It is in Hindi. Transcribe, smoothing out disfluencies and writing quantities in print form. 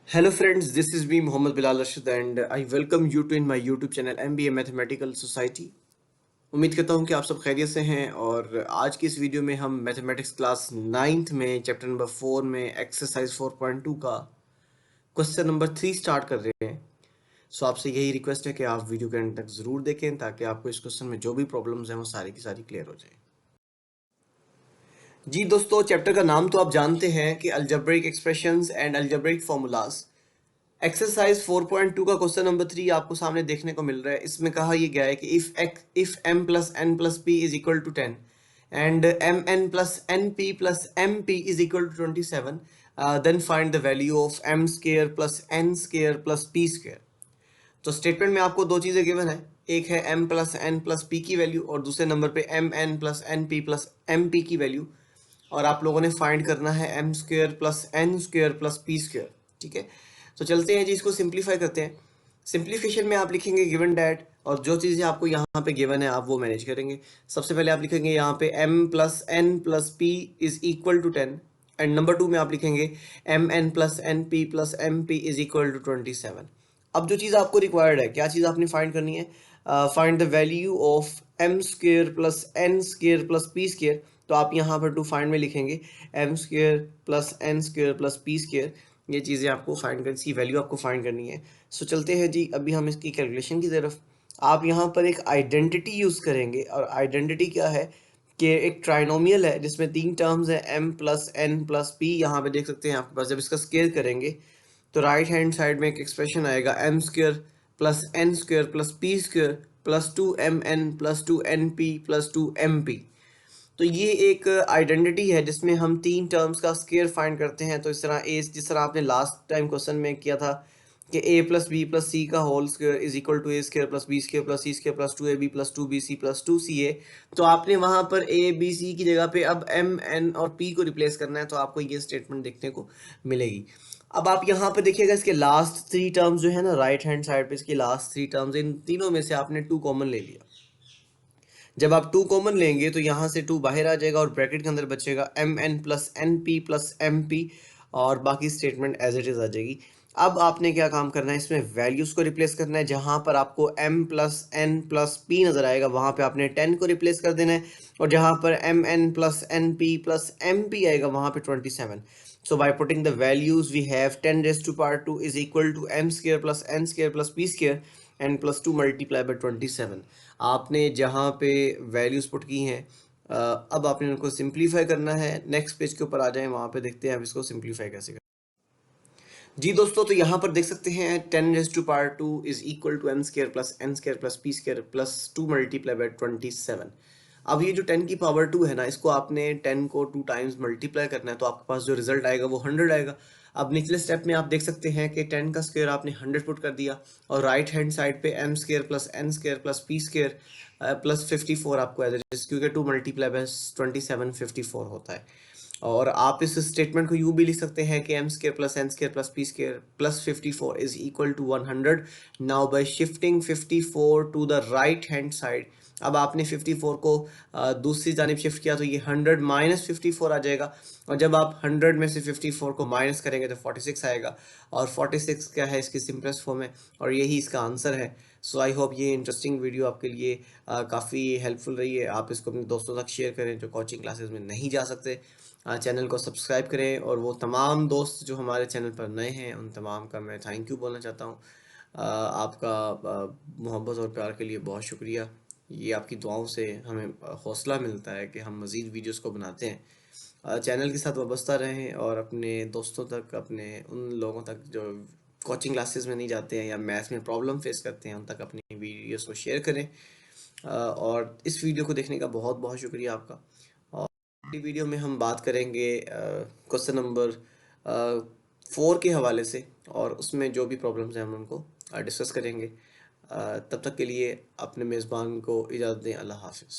Hello friends, this is me Mohammed Bilal Rashid and I welcome you to in my YouTube channel MBA Mathematical Society। उम्मीद करता हूँ कि आप सब खैरियत से हैं और आज की इस वीडियो में हम मैथमेटिक्स क्लास 9th में चैप्टर नंबर 4 में एक्सरसाइज 4.2 का क्वेश्चन नंबर 3 स्टार्ट कर रहे हैं। सो आपसे यही रिक्वेस्ट है कि आप वीडियो के एंड तक ज़रूर देखें ताकि आपको इस क्वेश्चन में जो भी प्रॉब्लम्स हैं वो सारी की सारी क्लियर हो जाए। जी दोस्तों, चैप्टर का नाम तो आप जानते हैं कि algebraic expressions and algebraic formulas. Exercise 4.2 का क्वेश्चन नंबर 3 आपको सामने देखने को मिल रहा है। इसमें कहा यह गया है कि if m plus n plus p is equal to 10 and m n plus n p plus m p is equal to 27 then find the value of m square plus n square plus p square. तो स्टेटमेंट में आपको दो चीज़ें गिवन है, एक है m plus n plus p की वैल्यू और दूसरे नंबर पे m n plus n p plus m p की वैल्यू, और आप लोगों ने फाइंड करना है m square plus n square plus p square. ठीक है, तो चलते हैं जी, इसको सिंप्लीफाई करते हैं। सिंप्लीफिकेशन में आप लिखेंगे गिवन डैट, और जो चीज़ें आपको यहाँ पे गिवन है आप वो मैनेज करेंगे। सबसे पहले आप लिखेंगे यहाँ पे m plus n plus p is equal to 10 and number 2 में आप लिखेंगे m n plus n p plus m p is equal to 27। अब जो चीज़ आपको रिक्वायर्ड है, क्या चीज़ आपने फाइंड करनी है? Find the value of m square plus n square plus p square. तो आप यहाँ पर टू फाइंड में लिखेंगे m square plus n square plus p square. ये चीज़ें आपको फाइंड करनी, इसकी वैल्यू आपको फाइंड करनी है। सो चलते हैं जी अभी हम इसकी कैलकुलेशन की तरफ। आप यहाँ पर एक आइडेंटिटी यूज़ करेंगे, और आइडेंटिटी क्या है कि एक ट्राइनोमियल है जिसमें तीन टर्म्स है m plus n plus p। यहाँ पे देख सकते हैं आपके पास, जब इसका स्क्वायर करेंगे तो राइट हैंड साइड में एक एक्सप्रेशन आएगा m square plus n square plus p square plus 2mn plus 2np plus 2mp। तो ये एक आइडेंटिटी है जिसमें हम तीन टर्म्स का स्क्वायर फाइंड करते हैं। तो इस तरह जिस तरह आपने लास्ट टाइम क्वेश्चन में किया था कि a plus B plus C का whole square is equal to a square plus B square plus C square plus 2ab plus 2bc plus 2ca। तो आपने वहाँ पर a b c की जगह पे अब m n और p को रिप्लेस करना है, तो आपको ये स्टेटमेंट देखने को मिलेगी। अब आप यहाँ पे देखिएगा, इसके लास्ट थ्री टर्म्स जो है ना, राइट हैंड साइड पे इसकी लास्ट थ्री टर्म्स, इन तीनों में से आपने 2 कॉमन ले लिया। जब आप 2 कॉमन लेंगे तो यहाँ से 2 बाहर आ जाएगा और ब्रैकेट के अंदर बचेगा M N plus N P plus M P, और बाकी स्टेटमेंट एज इट इज़ आ जाएगी। अब आपने क्या काम करना है, इसमें वैल्यूज़ को रिप्लेस करना है। जहाँ पर आपको m plus N plus P नज़र आएगा वहाँ पे आपने 10 को रिप्लेस कर देना है, और जहाँ पर M N plus N P plus M P आएगा वहाँ पे 27। So by putting the values we have 10 raise to power 2 is equal to m square plus n square plus p square and plus 2 multiply by 27। आपने जहाँ पे वैल्यूज़ पुट की हैं, अब आपने उनको सिंप्लीफाई करना है। नेक्स्ट पेज के ऊपर आ जाएं, वहाँ पे देखते हैं आप इसको सिंप्लीफाई कैसे करें। जी दोस्तों, तो यहाँ पर देख सकते हैं 10 raise to power 2 is equal to m square plus n square plus p square plus 2 multiply by 27। अब ये जो 10 की पावर 2 है ना, इसको आपने 10 को 2 टाइम्स मल्टीप्लाई करना है, तो आपके पास जो रिजल्ट आएगा वो 100 आएगा। अब निचले स्टेप में आप देख सकते हैं कि 10 का स्क्वायर आपने 100 पुट कर दिया, और राइट हैंड साइड पे m square plus n square plus p square plus 54 आपको एज इट इज, क्योंकि 2 मल्टीप्लाई बाय 27 54 होता है। और आप इस स्टेटमेंट को यूँ भी लिख सकते हैं कि m square plus n square plus p square plus 54 is equal to 100। Now by shifting 54 to the right hand side, अब आपने 54 को दूसरी जानिब शिफ्ट किया तो ये 100 माइनस 54 आ जाएगा, और जब आप 100 में से 54 को माइनस करेंगे तो 46 आएगा, और 46 क्या है, इसकी सिंपलेस्ट फॉर्म है, और यही इसका आंसर है। सो आई होप ये इंटरेस्टिंग वीडियो आपके लिए काफ़ी हेल्पफुल रही है। आप इसको अपने दोस्तों तक शेयर करें जो कोचिंग क्लासेस में नहीं जा सकते। चैनल को सब्सक्राइब करें, और वो तमाम दोस्त जो हमारे चैनल पर नए हैं उन तमाम का मैं थैंक यू बोलना चाहता हूँ। आपका मोहब्बत और प्यार के लिए बहुत शुक्रिया। ये आपकी दुआओं से हमें हौसला मिलता है कि हम मज़ीद वीडियोस को बनाते हैं। चैनल के साथ वाबस्ता रहें, और अपने दोस्तों तक, अपने उन लोगों तक जो कोचिंग क्लासेस में नहीं जाते हैं या मैथ्स में प्रॉब्लम फेस करते हैं, उन तक अपनी वीडियोस को शेयर करें। और इस वीडियो को देखने का बहुत बहुत शुक्रिया आपका। और अगली वीडियो में हम बात करेंगे क्वेश्चन नंबर 4 के हवाले से, और उसमें जो भी प्रॉब्लम्स हैं हम उनको डिस्कस करेंगे। तब तक के लिए अपने मेज़बान को इजाज़त दें। अल्लाह हाफ़िज़।